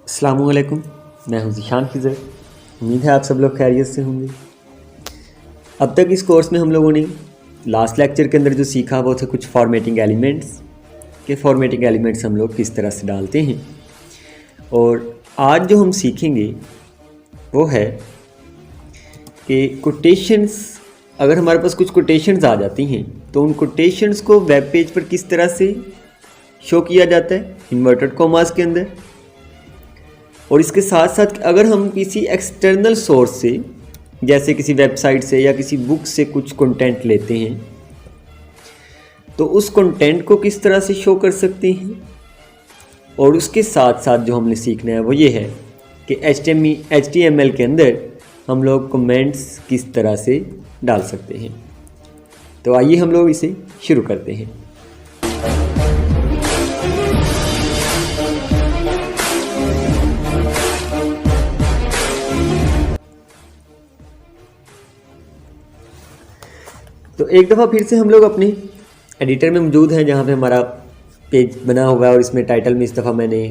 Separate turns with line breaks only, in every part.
अस्सलामुअलैकुम, मैं हूं ज़ीशान खिज़र। उम्मीद है आप सब लोग खैरियत से होंगे। अब तक इस कोर्स में हम लोगों ने लास्ट लेक्चर के अंदर जो सीखा वो थे कुछ फॉर्मेटिंग एलिमेंट्स के फॉर्मेटिंग एलिमेंट्स हम लोग किस तरह से डालते हैं। और आज जो हम सीखेंगे वो है कि कोटेशंस, अगर हमारे पास कुछ कोटेशंस आ जाती हैं तो उन कोटेशंस को वेब पेज पर किस तरह से शो किया जाता है इन्वर्टेड कॉमास के अंदर। और इसके साथ साथ अगर हम किसी एक्सटर्नल सोर्स से जैसे किसी वेबसाइट से या किसी बुक से कुछ कंटेंट लेते हैं तो उस कंटेंट को किस तरह से शो कर सकते हैं। और उसके साथ साथ जो हमने सीखना है वो ये है कि HTML के अंदर हम लोग कमेंट्स किस तरह से डाल सकते हैं। तो आइए हम लोग इसे शुरू करते हैं। तो एक दफ़ा फिर से हम लोग अपने एडिटर में मौजूद हैं जहाँ पे हमारा पेज बना हुआ है और इसमें टाइटल में इस दफ़ा मैंने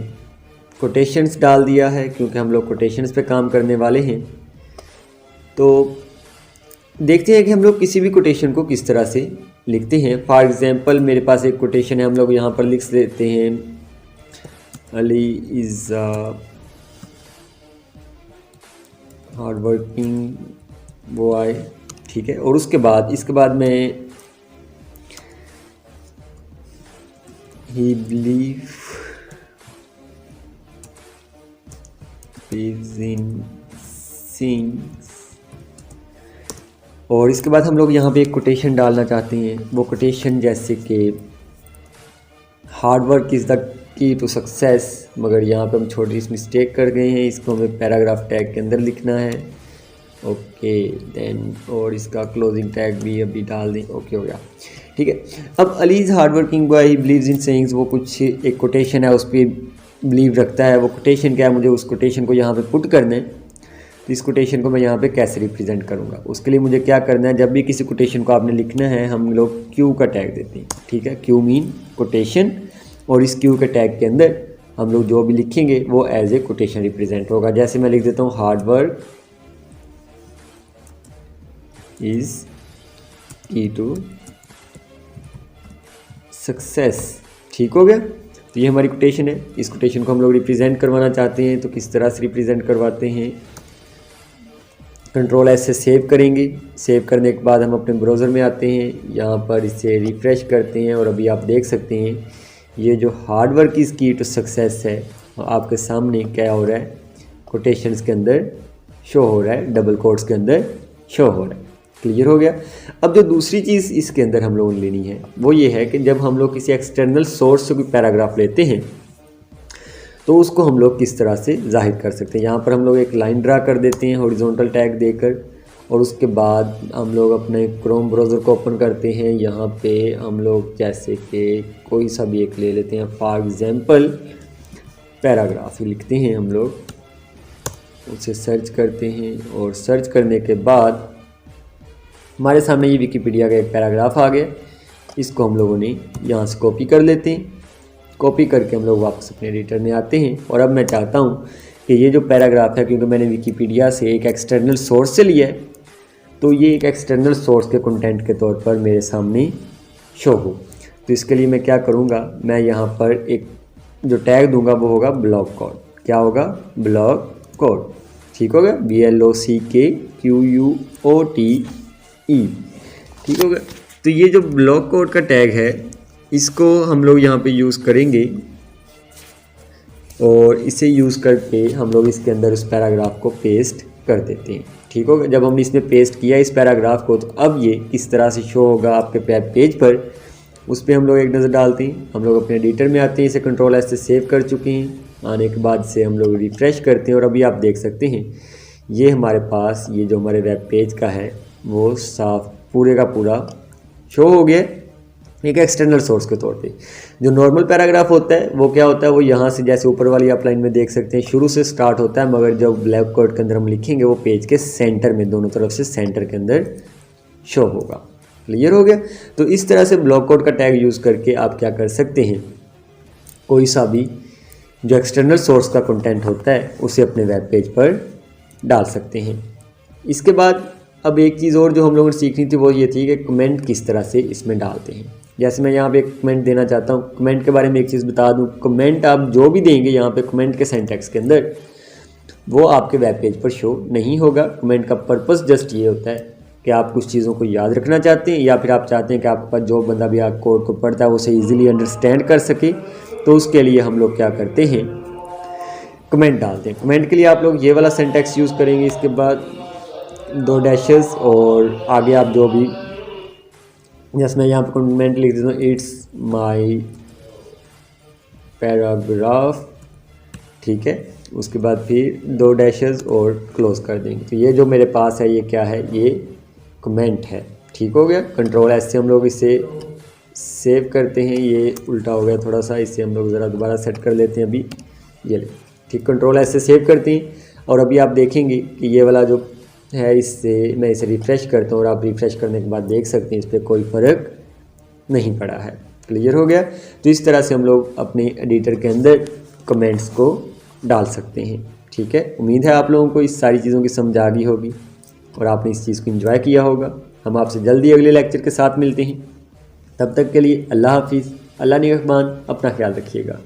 कोटेशंस डाल दिया है क्योंकि हम लोग कोटेशंस पे काम करने वाले हैं। तो देखते हैं कि हम लोग किसी भी कोटेशन को किस तरह से लिखते हैं। फॉर एग्ज़ाम्पल मेरे पास एक कोटेशन है, हम लोग यहाँ पर लिख देते हैं Ali is hard working boy, ठीक है। और उसके बाद इसके बाद मैं ही believes in things। और इसके बाद हम लोग यहाँ पे एक कोटेशन डालना चाहते हैं। वो कोटेशन जैसे कि hard work is the key to success, मगर यहाँ पे हम छोटी सी मिस्टेक कर गए हैं, इसको हमें पैराग्राफ टैग के अंदर लिखना है। ओके देन, और इसका क्लोजिंग टैग भी अभी डाल दें। ओके हो गया, ठीक है। अब Ali is hard working boy he believes in sayings, वो कुछ एक कोटेशन है उस पर बिलीव रखता है। वो कोटेशन क्या है, मुझे उस कोटेशन को यहाँ पे पुट करना है। तो इस कोटेशन को मैं यहाँ पे कैसे रिप्रेजेंट करूँगा, उसके लिए मुझे क्या करना है, जब भी किसी कोटेशन को आपने लिखना है हम लोग क्यू का टैग देते हैं, ठीक है। क्यू मीन कोटेशन, और इस क्यू के टैग के अंदर हम लोग जो भी लिखेंगे वो एज ए कोटेशन रिप्रेजेंट होगा। जैसे मैं लिख देता हूँ हार्ड वर्क इज की टू सक्सेस, ठीक हो गया। तो ये हमारी कोटेशन है। इस कोटेशन को हम लोग रिप्रेजेंट करवाना चाहते हैं तो किस तरह से रिप्रेजेंट करवाते हैं, Ctrl+S से सेव करेंगे। सेव करने के बाद हम अपने ब्राउज़र में आते हैं, यहाँ पर इसे रिफ़्रेश करते हैं और अभी आप देख सकते हैं ये जो हार्ड वर्क इज़ की टू सक्सेस है आपके सामने क्या हो रहा है, कोटेशंस के अंदर शो हो रहा है, डबल कोट्स के अंदर शो हो रहा है। क्लियर हो गया। अब जो दूसरी चीज़ इसके अंदर हम लोगों ने लेनी है वो ये है कि जब हम लोग किसी एक्सटर्नल सोर्स से कोई पैराग्राफ लेते हैं तो उसको हम लोग किस तरह से जाहिर कर सकते हैं। यहाँ पर हम लोग एक लाइन ड्रा कर देते हैं हॉरिजॉन्टल टैग देकर, और उसके बाद हम लोग अपने क्रोम ब्राउज़र को ओपन करते हैं। यहाँ पे हम लोग जैसे कि कोई सा भी एक ले लेते हैं, फॉर एग्ज़ाम्पल पैराग्राफ ही लिखते हैं हम लोग, उसे सर्च करते हैं और सर्च करने के बाद हमारे सामने ये विकिपीडिया का एक पैराग्राफ आ गया। इसको हम लोगों ने यहाँ से कॉपी कर लेते हैं। कॉपी करके हम लोग वापस अपने एडिटर में आते हैं और अब मैं चाहता हूँ कि ये जो पैराग्राफ है, क्योंकि मैंने विकिपीडिया से एक एक्सटर्नल सोर्स से लिया है तो ये एक एक्सटर्नल सोर्स के कंटेंट के तौर पर मेरे सामने शो हो। तो इसके लिए मैं क्या करूँगा, मैं यहाँ पर एक जो टैग दूंगा वो होगा ब्लॉक कोड। क्या होगा, ब्लॉक कोड, ठीक हो गया। BLOCKQUOTE, ठीक हो गया। तो ये जो ब्लॉक कोड का टैग है इसको हम लोग यहाँ पे यूज़ करेंगे और इसे यूज़ करके हम लोग इसके अंदर उस पैराग्राफ को पेस्ट कर देते हैं, ठीक होगा। जब हमने इसमें पेस्ट किया इस पैराग्राफ को तो अब ये किस तरह से शो होगा आपके पेज पर, उस पर हम लोग एक नज़र डालते हैं। हम लोग अपने एडिटर में आते हैं, इसे Ctrl+S से सेव कर चुके हैं। आने के बाद से हम लोग रिफ़्रेश करते हैं और अभी आप देख सकते हैं ये हमारे पास ये जो हमारे वेब पेज का है वो साफ पूरे का पूरा शो हो गया एक एक्सटर्नल सोर्स के तौर पे। जो नॉर्मल पैराग्राफ होता है वो क्या होता है, वो यहाँ से जैसे ऊपर वाली आप लाइन में देख सकते हैं शुरू से स्टार्ट होता है, मगर जब ब्लैक कोड के अंदर हम लिखेंगे वो पेज के सेंटर में, दोनों तरफ से सेंटर के अंदर शो होगा। क्लियर हो गया। तो इस तरह से ब्लॉक कोड का टैग यूज़ करके आप क्या कर सकते हैं, कोई सा भी जो एक्सटर्नल सोर्स का कंटेंट होता है उसे अपने वेब पेज पर डाल सकते हैं। इसके बाद अब एक चीज़ और जो हम लोगों ने सीखनी थी वो ये थी कि कमेंट किस तरह से इसमें डालते हैं। जैसे मैं यहाँ पे एक कमेंट देना चाहता हूँ। कमेंट के बारे में एक चीज़ बता दूँ, कमेंट आप जो भी देंगे यहाँ पे कमेंट के सिंटैक्स के अंदर, वो आपके वेब पेज पर शो नहीं होगा। कमेंट का पर्पस जस्ट ये होता है कि आप कुछ चीज़ों को याद रखना चाहते हैं या फिर आप चाहते हैं कि आपके पास जो बंदा भी आप कोड को पढ़ता है उसे ईजिली अंडरस्टैंड कर सके, तो उसके लिए हम लोग क्या करते हैं, कमेंट डालते हैं। कमेंट के लिए आप लोग ये वाला सिंटैक्स यूज़ करेंगे, इसके बाद 2 डैशेस और आगे आप जो भी, जैसे मैं यहाँ पर कमेंट लिख देता हूँ, इट्स माई पैराग्राफ, ठीक है। उसके बाद फिर 2 डैशेस और क्लोज कर देंगे। तो ये जो मेरे पास है ये क्या है, ये कमेंट है, ठीक हो गया। कंट्रोल एस से हम लोग इसे सेव करते हैं। ये उल्टा हो गया थोड़ा सा, इसे हम लोग ज़रा दोबारा सेट कर लेते हैं। अभी ये ले, ठीक, कंट्रोल एस से सेव करते हैं। और अभी आप देखेंगे कि ये वाला जो है, इससे मैं इसे रिफ़्रेश करता हूँ और आप रिफ़्रेश करने के बाद देख सकते हैं इस पर कोई फ़र्क नहीं पड़ा है। क्लियर हो गया। तो इस तरह से हम लोग अपने एडिटर के अंदर कमेंट्स को डाल सकते हैं, ठीक है। उम्मीद है आप लोगों को इस सारी चीज़ों की समझ आ गई होगी और आपने इस चीज़ को एंजॉय किया होगा। हम आपसे जल्दी अगले लेक्चर के साथ मिलते हैं। तब तक के लिए अल्लाह हाफिज़। अल्लाह निगहबान, अपना ख्याल रखिएगा।